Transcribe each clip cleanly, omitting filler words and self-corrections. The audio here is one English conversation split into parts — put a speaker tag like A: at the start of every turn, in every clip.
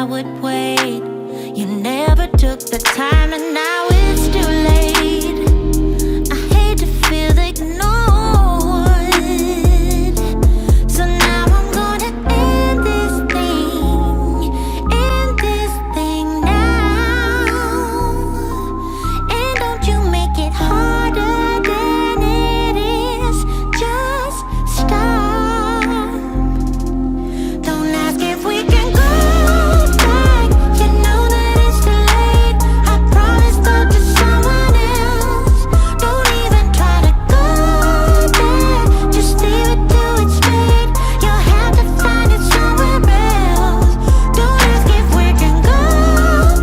A: would wait. You never took the time, and now it's too late. I hate to feel ignored, so now I'm gonna end this thing now. And don't you make it harder than it is. Just stop. Don't ask if we can go back. You know that it's too late. I promised love to someone else. Don't even try to go there. Just leave it till it's fate. You'll have to find it somewhere else. Don't ask if we can go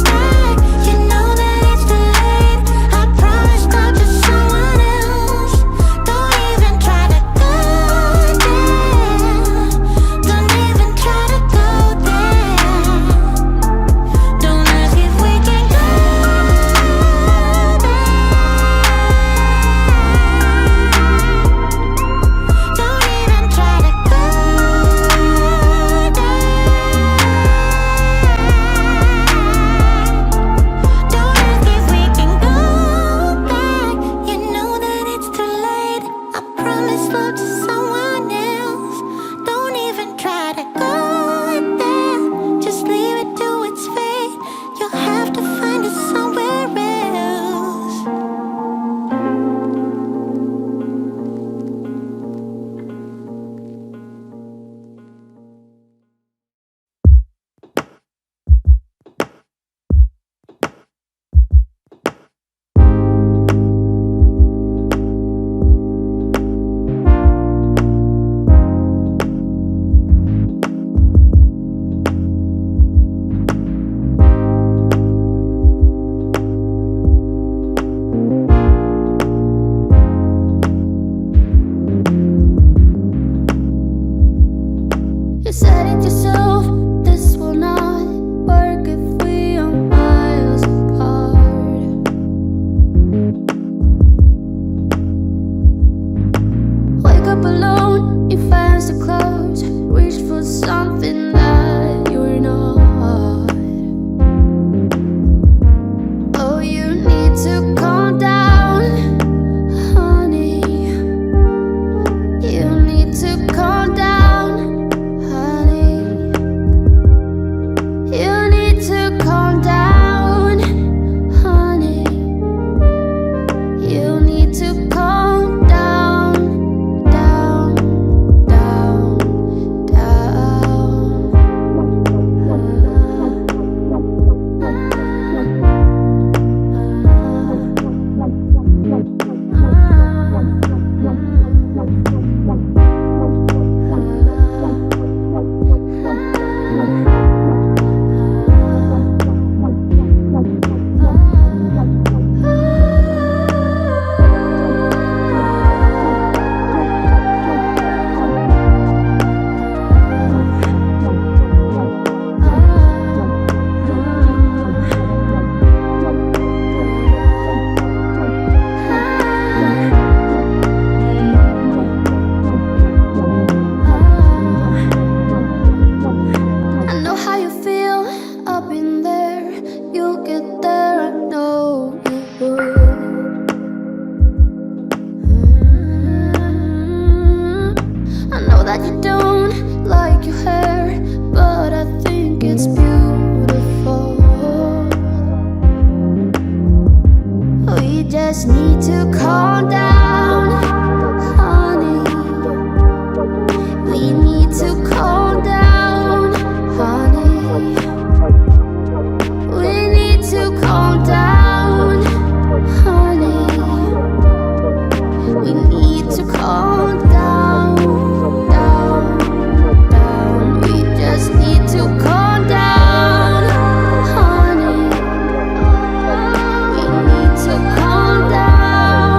A: back. You know that it's too late. I promised love to someone else. Don't even try to go there. Don't even try to go there. Don't ask if we can go there. Don't even try to go there. Don't ask if we can go back. You know that it's too late. I promised love to someone else. Don't even try to go there. Just leave it to its fate. You'll have to find it somewhere else. You said it yourself, this will not work if we are miles apart. Wake up alone, your fans are closed. Reach for something that you're not. Oh, you need to calm down, honey. You need to calm down, honey. You need to calm down, honey. You need to calm down, down, down, I know how you feel up in there. You'll get there, I know you would. I know that you don't like your hair, but I think it's beautiful. We just need to calm down, honey. We need to calm down, honey. We need to calm down, honey. We need to calm down, down, down. We just need to calm down, honey. We need to calm down.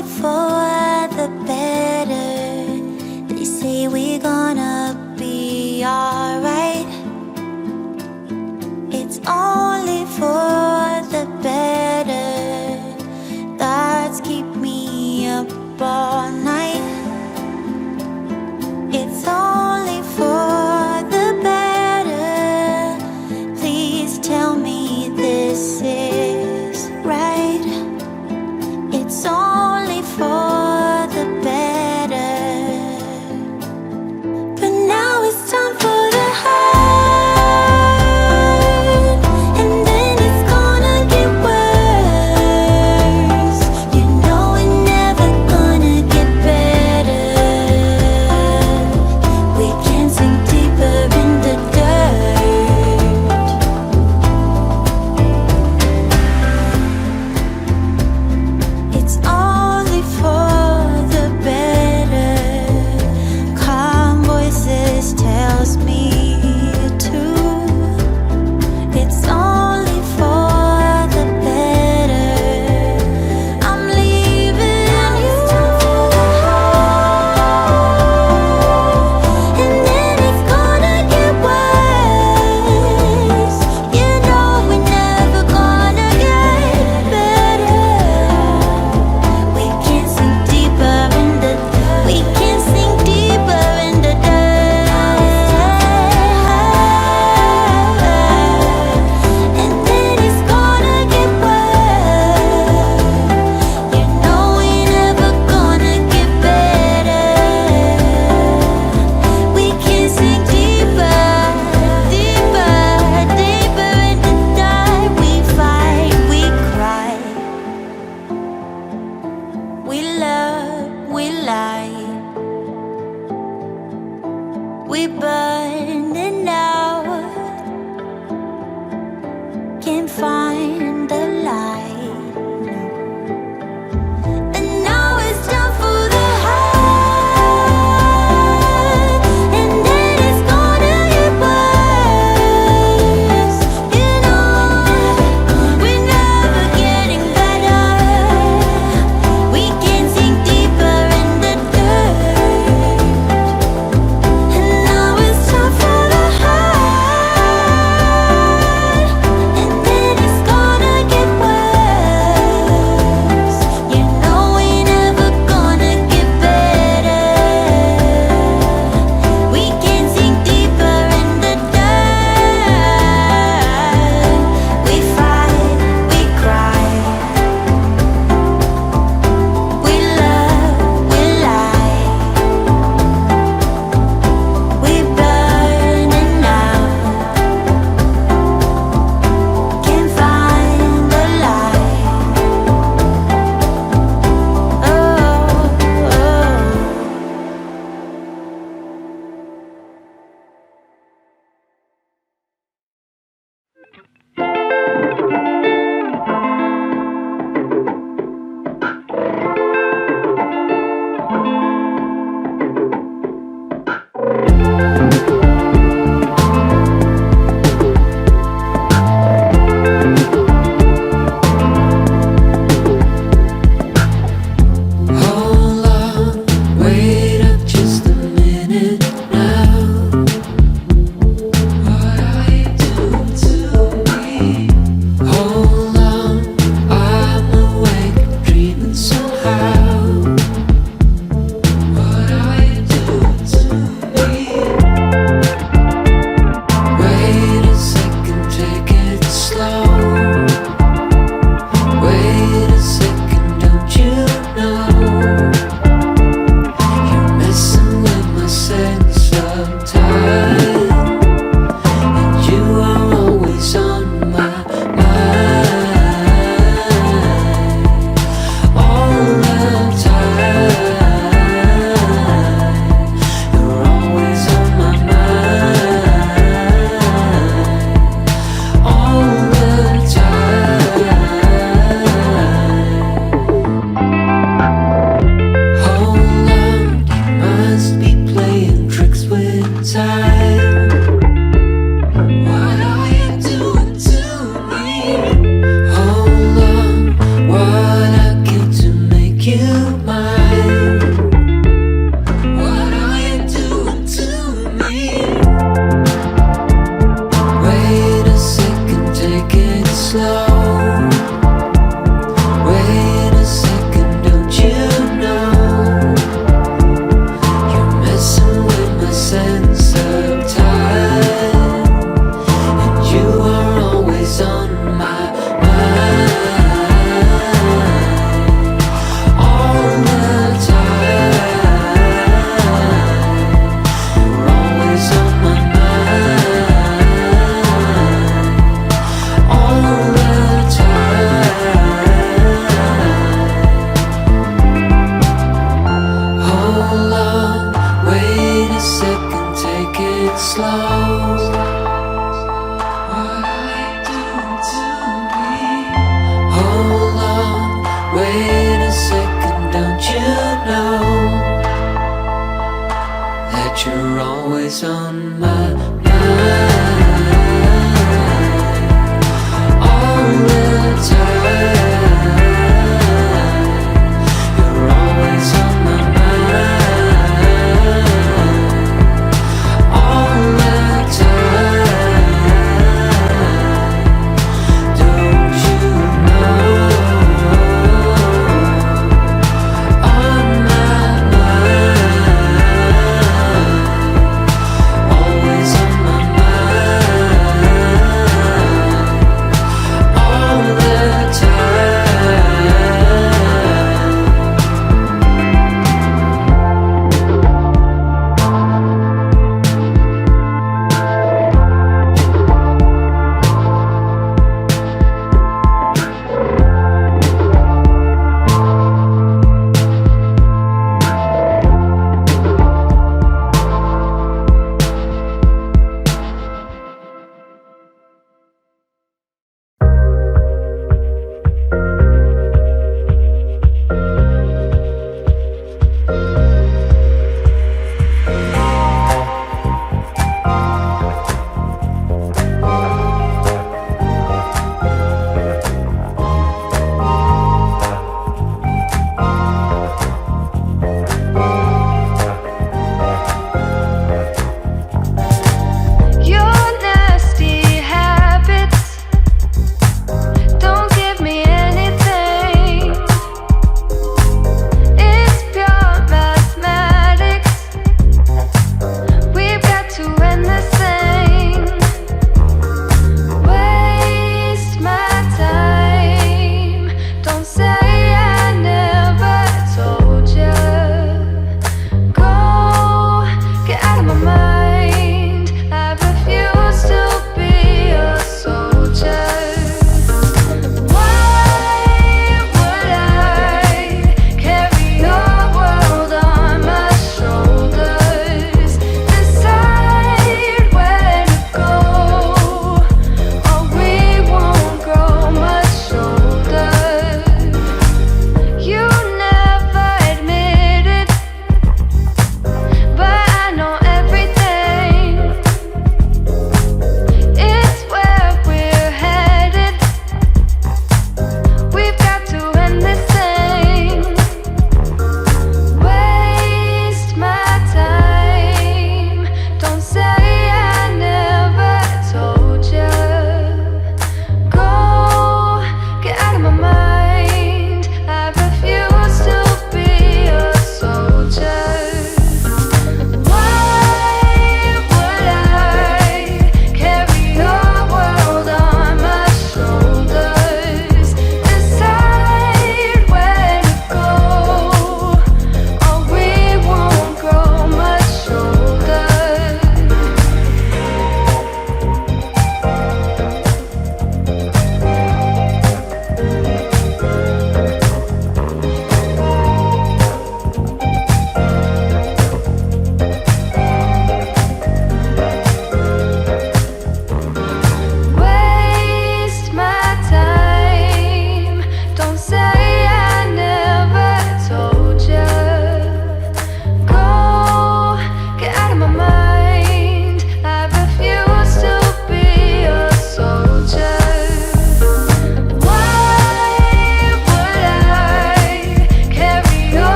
A: only for the better. They say we're gonna be alright. It's only for the better. Thoughts keep me up all night. It's only for the better. Please tell me this is right. It's only for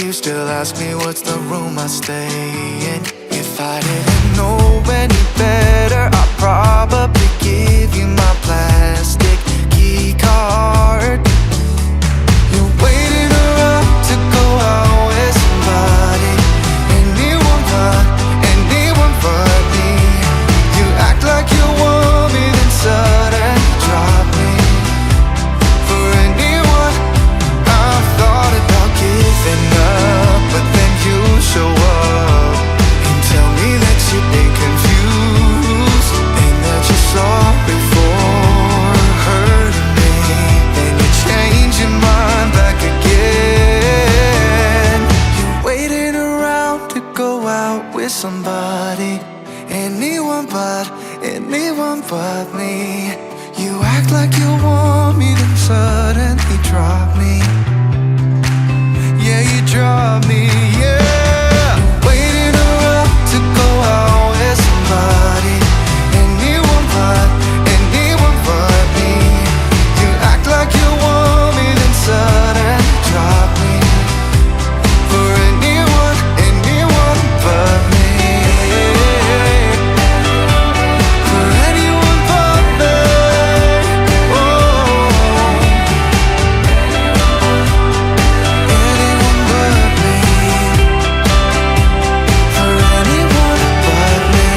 B: you still ask me what's the room I stay in. If I didn't know any better, I'd probably give you my plastic key card. You're waiting around to go out with somebody, anyone but me. You act like you want me, then suddenly drop me. For anyone, I've thought about giving up, but then you show up and tell me that you've been confused, and that you're sorry for hurting me. Then you change your mind back again. You're waiting around to go out with somebody, anyone but me. You act like you want me, then suddenly drop me. Yeah, you drop me, yeah. Waiting around to go out with somebody, anyone but me. You act like you want me, then suddenly drop me. For anyone but me. For anyone but me. Oh. Anyone but me. For anyone but me.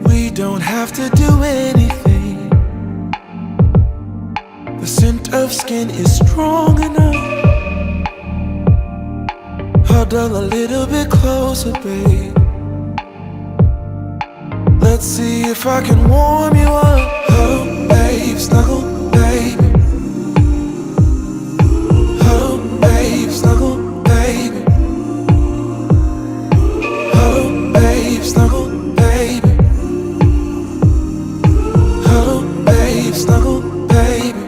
B: We don't have to do anything. The scent of skin is strong enough. Huddle a little bit closer, babe. Let's see if I can warm you up. Oh, babe, snuggle, baby. Oh, babe, snuggle, baby. Oh, babe, snuggle, baby. Oh, babe, snuggle, baby.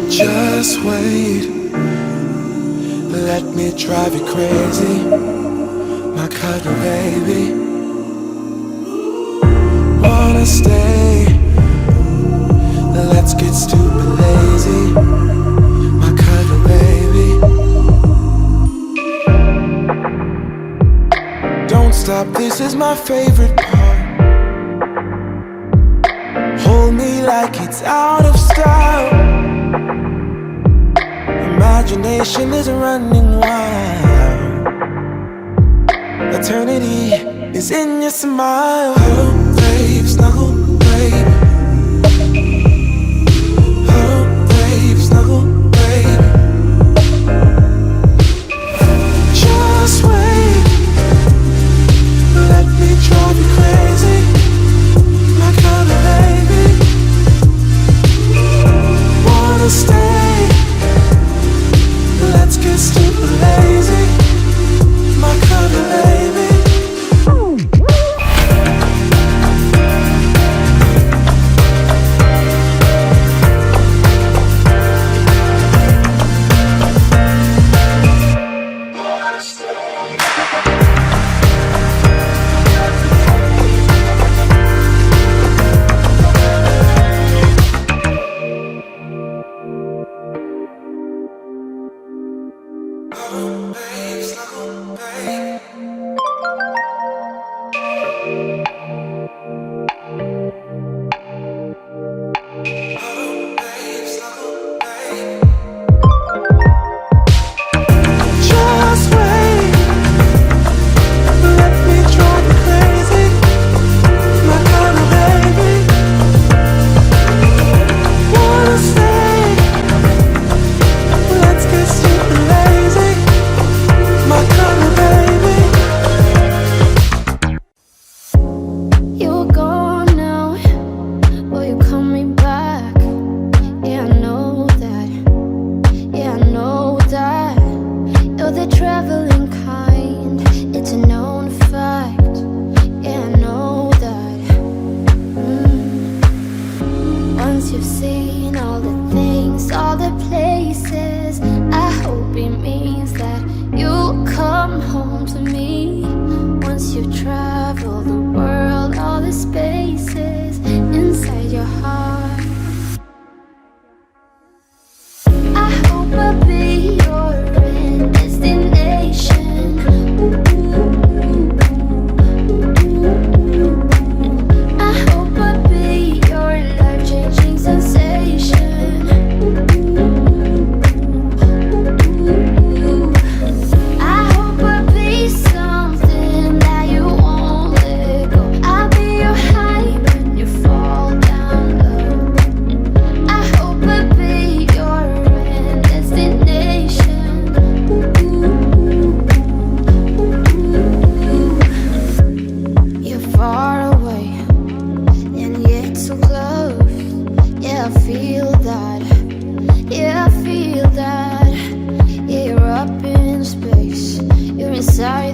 B: Just wait, let me drive you crazy, my cuddle baby. Wanna stay, let's get stupid lazy, my cuddle baby. Don't stop, this is my favorite part. Hold me like it's out of style. Imagination is running wild. Eternity is in your smile. Oh, babe, snuggle, baby. Oh, babe, snuggle, baby. Just wait, let me drive you crazy, my kind of baby. Wanna stay, let's get stupid lazy, my kind of baby.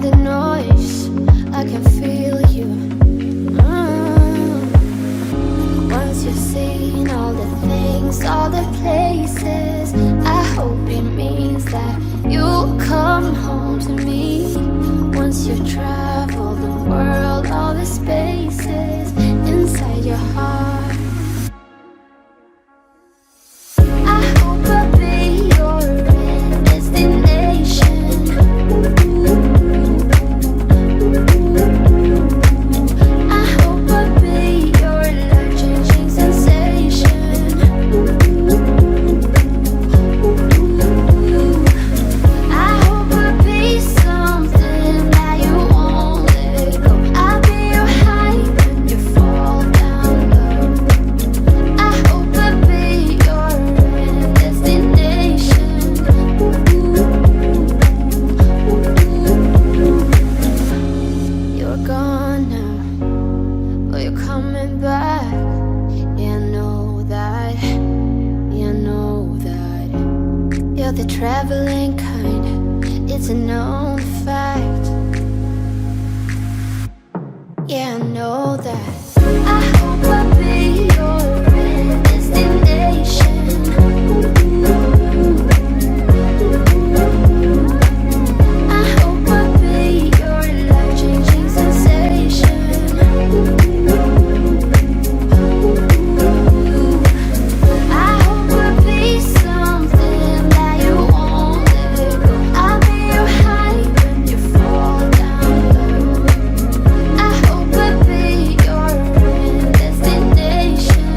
A: the noise, I can feel you. Once you've seen all the things, all the places, I hope it means that you'll come home to me. Once you've traveled the world, all the spaces inside your heart, I hope I'll be your destination. I hope I'll be your life-changing sensation. I hope I'll be something that you won't let go. I'll be your high when you fall down low. I hope I'll be your destination. You're gone now, but you're coming back. Yeah, I know that. Yeah, I know that. You're the traveling kind, it's a known fact. Yeah, I know that. I hope I'll be your destination. I hope I'll be your life-changing sensation. I hope I'll be something that you won't let go. I'll be your high when you fall down low. I hope I'll be your destination.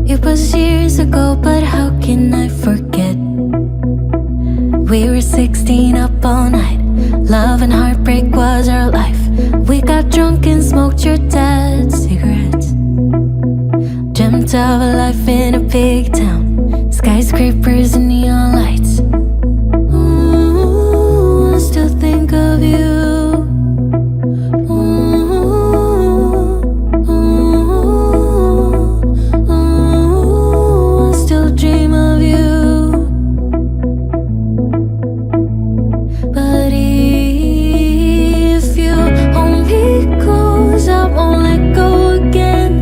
C: It was years ago, but how can I forget? We were 16 up all night. Love and heartbreak was our life. We got drunk and smoked your dad's cigarettes. Dreamt of a life in a big town, skyscrapers and neon lights. Ooh, I still think of you. I still dream of you. But if you hold me close, I won't let go again.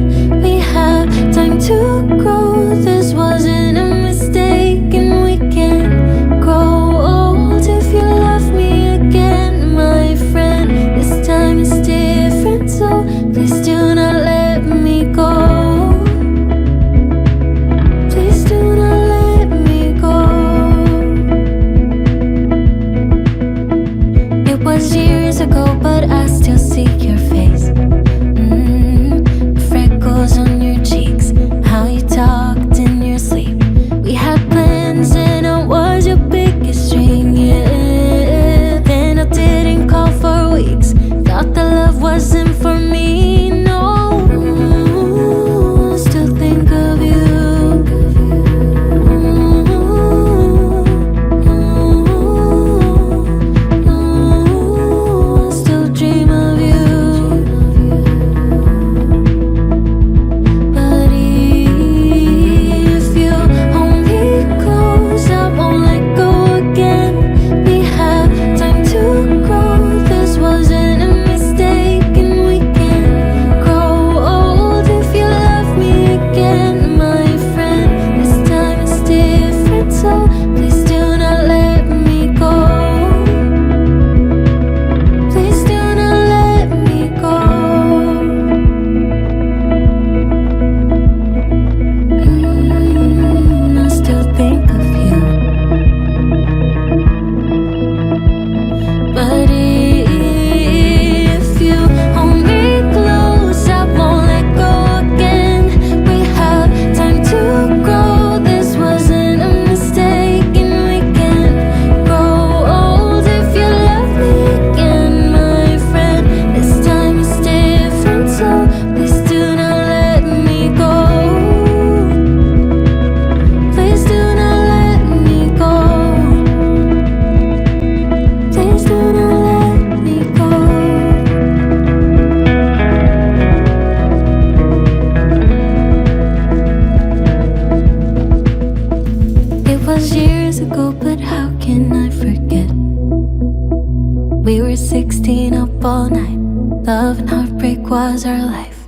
C: We have time to grow. This wasn't a mistake, and we can grow old if you love me again, my friend. This time is different, so please do not let me go. Please do not let me go. It was years ago, but I still see your face. Freckles on your cheeks, how you talked in your sleep. We had plans and I was your biggest string, yeah. Then I didn't call for weeks. Thought the love wasn't for me, no. I still think of you. I still dream of you. were 16, up all night. Love and heartbreak was our life.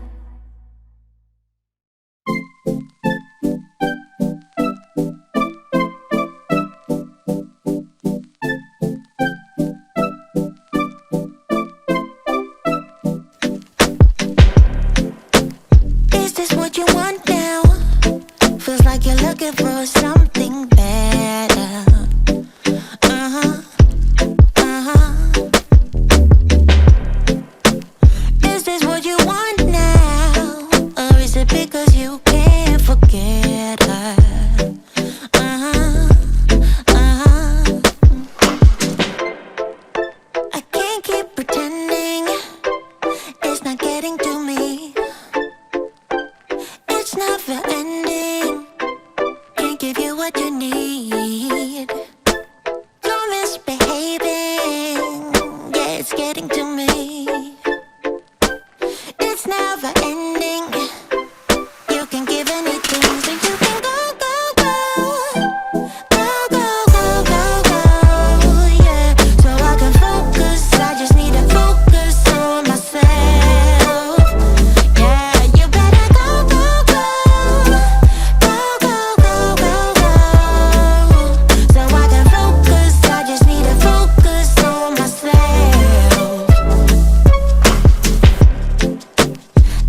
A: Is this what you want now? Feels like you're looking for something better. Uh-huh, uh-huh. Is this what you want now? Or is it because you can't forget her? Uh-huh, uh-huh. I can't keep pretending it's not getting to me. It's never ending. Can't give you what you need. You're misbehaving. Yeah, it's getting to me. It's never ending. You can give anything, so you can go, go, go. Go, go, go, go, go. Yeah, so I can focus. I just need to focus on myself. Yeah, you better go, go, go. Go, go, go, go, go. So I can focus. I just need to focus on myself.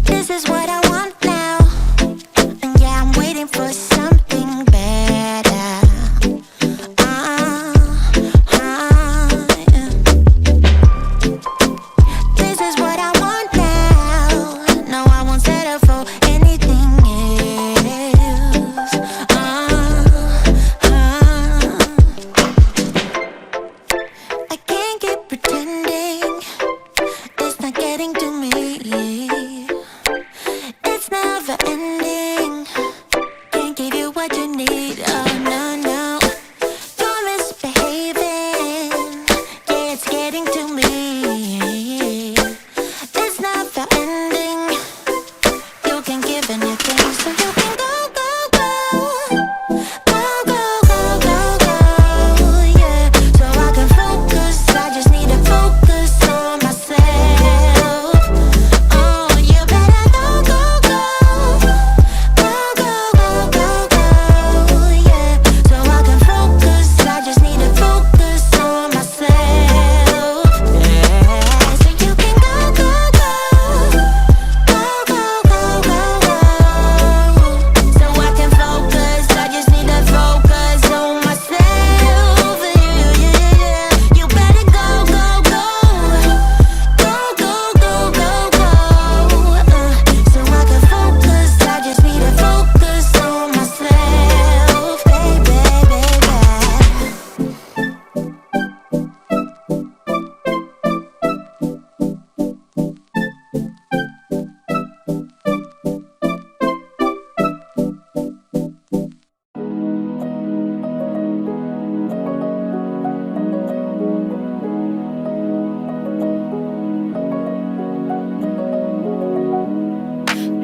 A: This is what I want now. And yeah, I'm waiting for something better. Yeah. This is what I want now. No, I won't settle for anything else. I can't keep pretending it's not getting to me. It's never ending. Can't give you what you need. Oh no, no. You're misbehaving. Yeah, it's getting to me. It's never ending. You can give anything, so you can go, go, go. Go, go, go, go, go. Yeah, so I can focus. I just need to focus on myself. Oh, you better go, go, go. Go, go, go, go, go. Yeah, so I can focus. I just need to focus on myself. Yeah, so you can go, go, go. Go, go, go, go, go. So I can focus. I just need to focus on myself. Yeah, yeah, yeah. You better go, go, go. Go, go, go, go, go. So I can focus. I just need to focus on myself, baby, baby.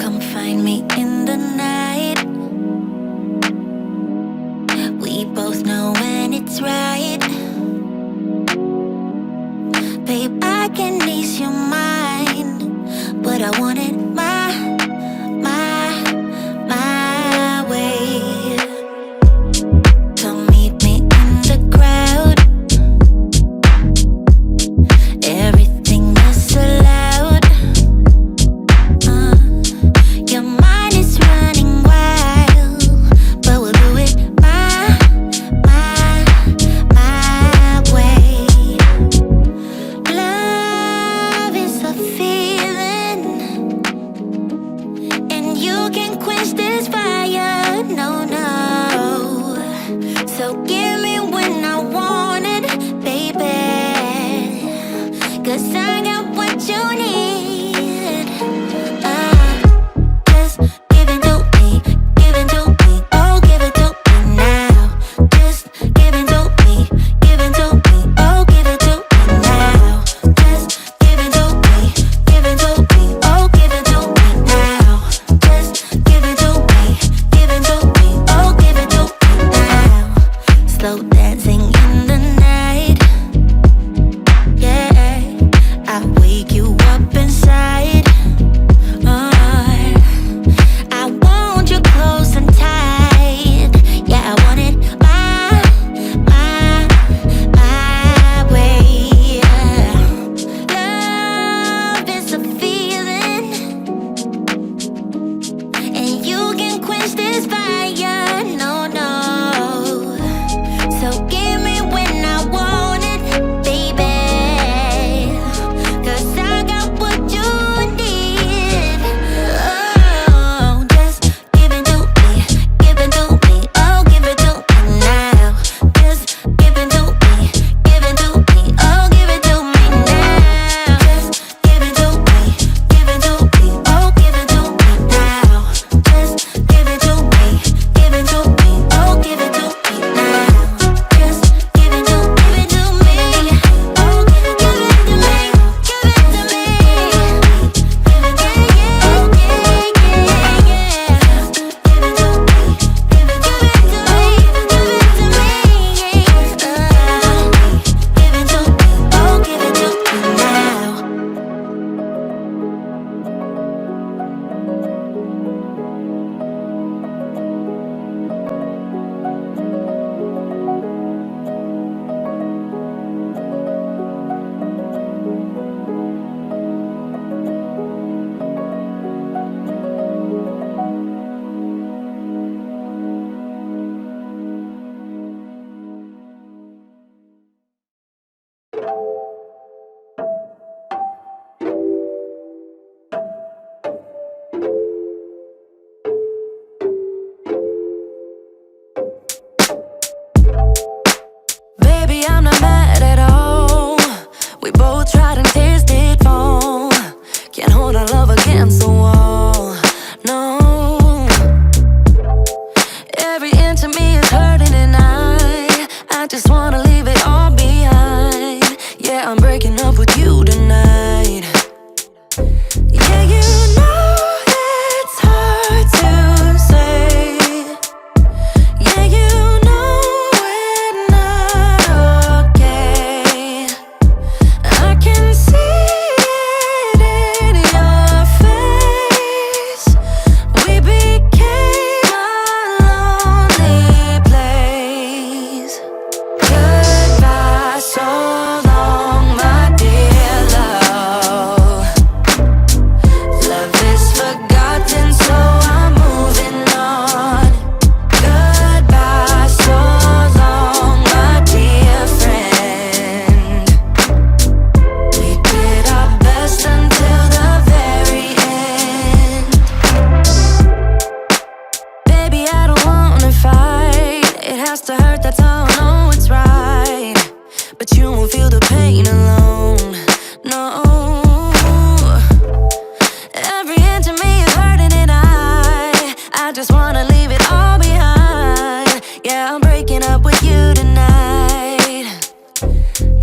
A: Come find me in the night. We both know when it's right. Babe, I can ease your mind, but I want it my way. Come meet me in the crowd. Everything is so loud. Your mind is running wild, but we'll do it my way. Love is a feeling
C: hiding tears did fall. Can't hold our love against the wall. No. Every inch of me is hurting and I just wanna leave it all behind. Yeah, I'm breaking up with you tonight. Yeah, you know it's hard to say. Yeah, you know we're not okay. I can see it in your face. We became a lonely place. Goodbye, so long, my dear love. Love is forgotten, so I'm moving on. Goodbye, so long, my dear friend. We did our best until the very end. Baby, I don't wanna fight. It has to hurt, that's how I know it's right. But you won't feel the pain alone. No. Every inch of me is hurting and I just wanna leave it all behind. Yeah, I'm breaking up with you tonight.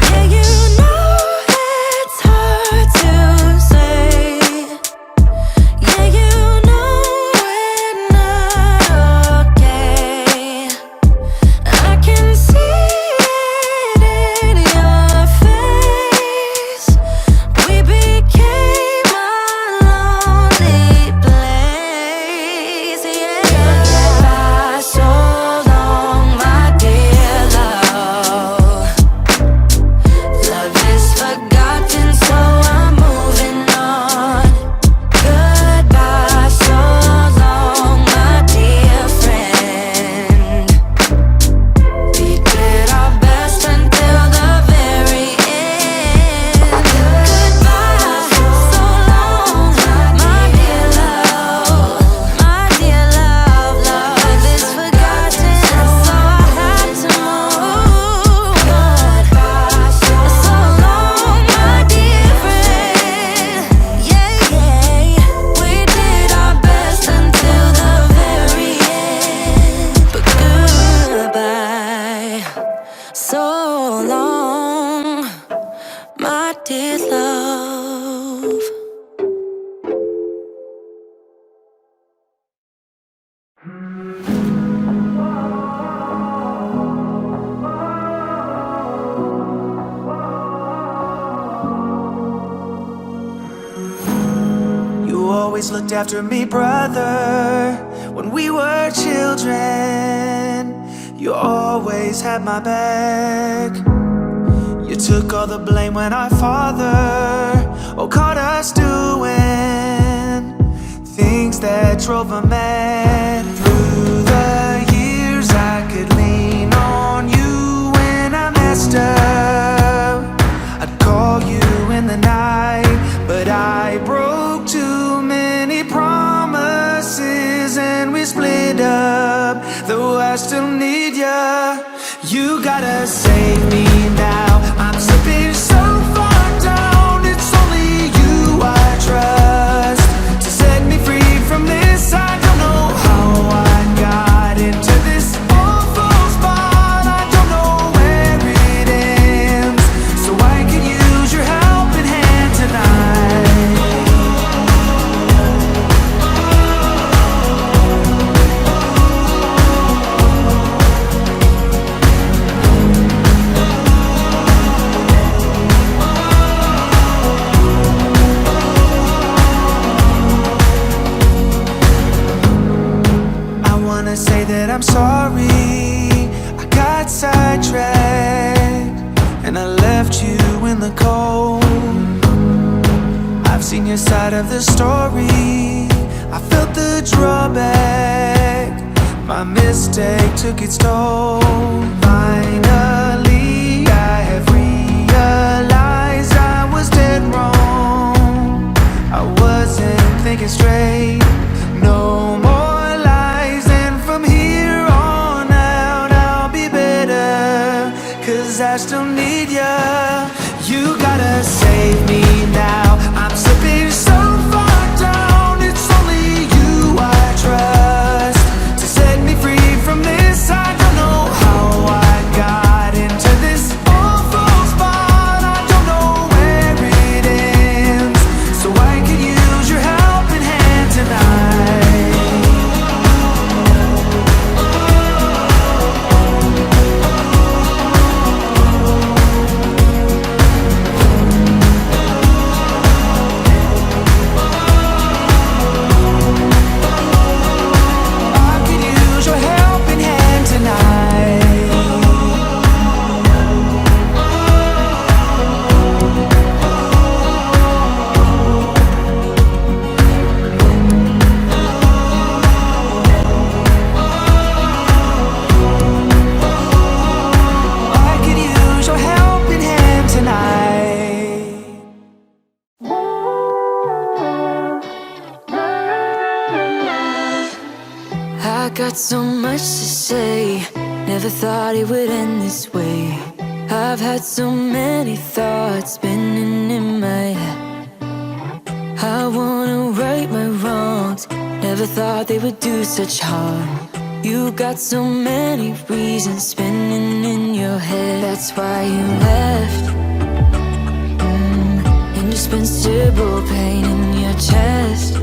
C: Yeah, you know it's hard to say. Yeah, you know we're not okay. I can see it in your face. We became a lonely place. Yeah. Goodbye, so long, my dear love. Love is forgotten, so I'm moving on. Goodbye, so long, my dear friend. We did our best until the very end. Goodbye, so long, my dear love. My dear love, love is forgotten, so I had to move. Goodbye, so long, my dear friend. Yeah, yeah, we did our best until the very end. But goodbye, so long, my dear love.
D: You always looked after me, brother, when we were children. You always had my back. You took all the blame when our father caught us doing things that drove him mad. Through the years I could lean on you when I messed up. I'd call you in the night, but I broke too many promises and we split up. Though I still need ya, you gotta save me now. I'm slipping so far down, it's only you I trust to set me free from this. I don't know how I got into this awful spot. I don't know where it ends, so I can use your helping hand tonight. Say that I'm sorry, I got sidetracked and I left you in the cold. I've seen your side of the story, I felt the drawback. My mistake took its toll. Finally I have realized I was dead wrong. I wasn't thinking straight. No more lies, and from here on out I'll be better, 'cause I still need ya. You gotta save
C: got so much to say. Never thought it would end this way. I've had so many thoughts spinning in my head. I wanna right my wrongs. Never thought they would do such harm. You got so many reasons spinning in your head. That's why you left. Indispensable pain in your chest.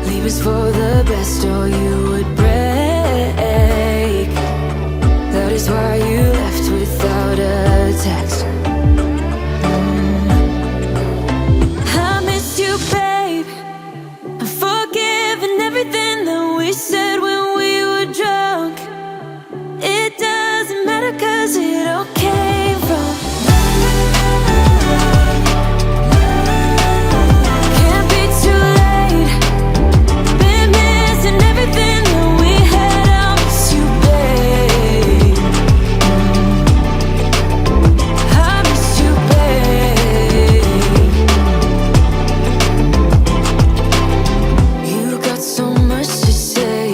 C: Leave us for the best or you would break. That is why you left without a text. I miss you, babe. I'm forgiving everything that we said when we were drunk. It doesn't matter 'cause it all came from can't be too late. Been missing everything that we had. I miss you, babe. I miss you, babe. You got so much to say,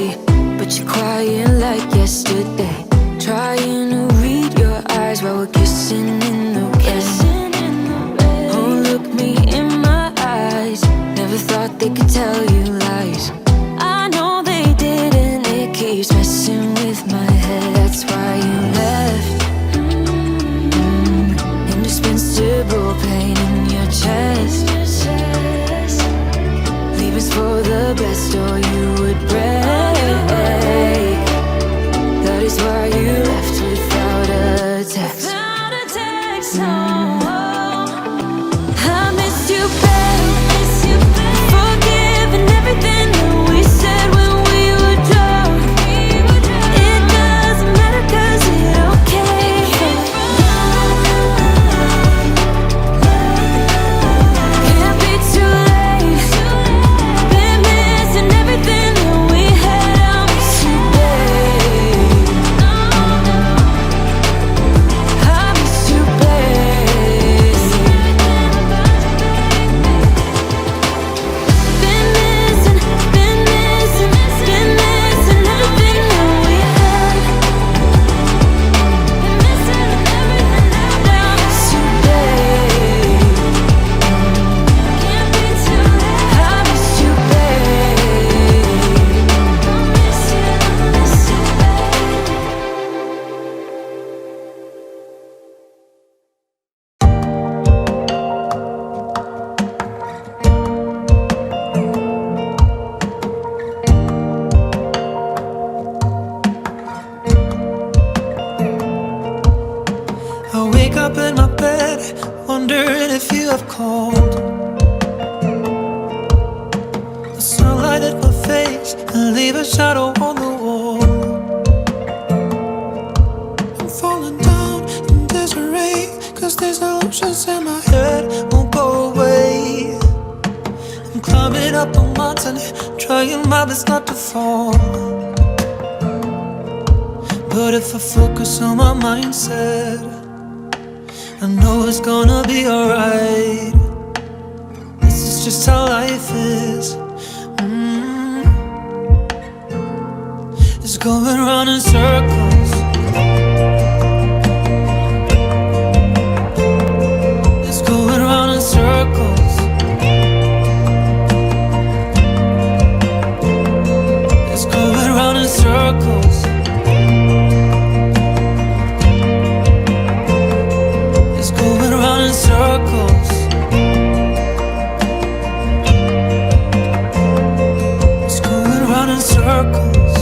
C: but you're quiet like yesterday. Trying to read your eyes while we're kissing in the rain. Oh, look me in my eyes. Never thought they could tell you lies. I know they did, and it keeps messing with my head. That's why you left. Indispensable pain in your chest. Leave us for the best or you would break. That is why you left without a text. I miss you, babe. Forgiving everything that we said when we were drunk. It doesn't matter 'cause it all came from can't be too late. Been missing everything that we had. I miss you, babe. I miss you, babe. Been missing everything that we had. I miss you, babe. Can't be too late. I miss you, babe. I miss you,
D: I wake up in my bed, wondering if you have called. The sunlight hit my face and leave a shadow on the wall. I'm falling down in disarray, 'cause these illusions in my head won't go away. I'm climbing up a mountain, trying my best not to fall. But if I focus on my mindset, I know it's gonna be alright. This is just how life is. It's going round in circles. It's going round in circles. It's going round in circles. It's going round in circles. It's going round in circles.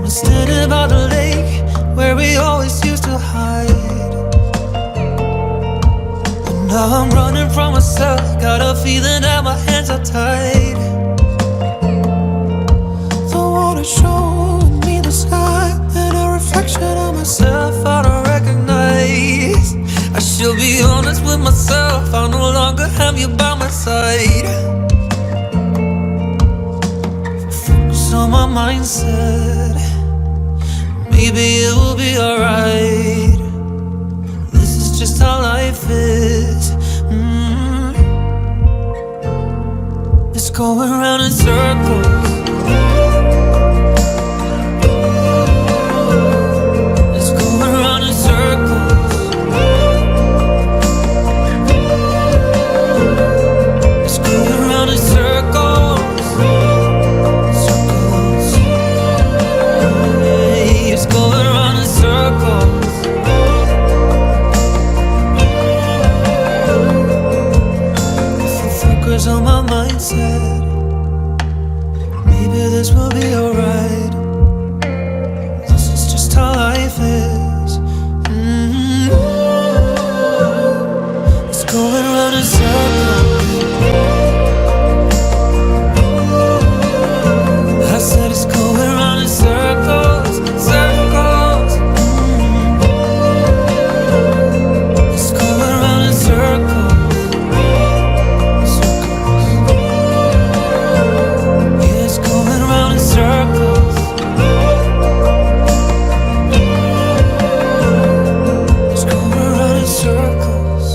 D: I'm standing by the lake where we always used to hide. But now I'm running from myself, got a feeling that my hands are tied. The water showing me the sky and a reflection of myself I don't recognize. I should be honest with myself, I no longer have you by my side. Focus on my mindset,
E: maybe it will be alright. This is just how life is. It's going round in circles. It's going round in circles. It's going round in circles. Circles. Hey, it's going round in circles. Focus on my mindset. Maybe this will be alright. This is just how life is. It's going round in circles. I said it's going round in circles, circles. It's going round in circles. Circles. It's going around in circles.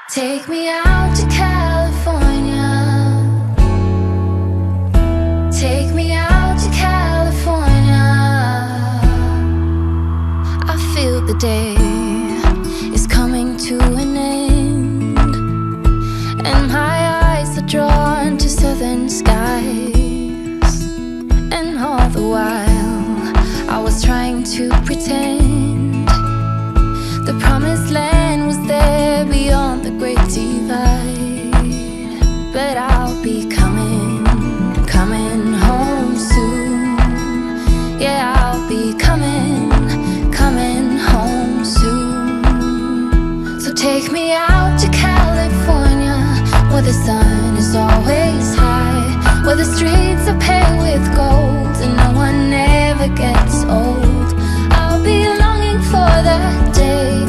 C: Take me out to California. Take me out to California. I feel the day is coming to an end, and my eyes are drawn to southern skies. And all the while I was trying to pretend the promised land was there beyond the great divide. But I'll be coming home soon. Yeah, I'll be coming home soon. So take me out to California, where the sun is always high, where the streets are paved with gold and no one ever gets old. I'll be longing for the day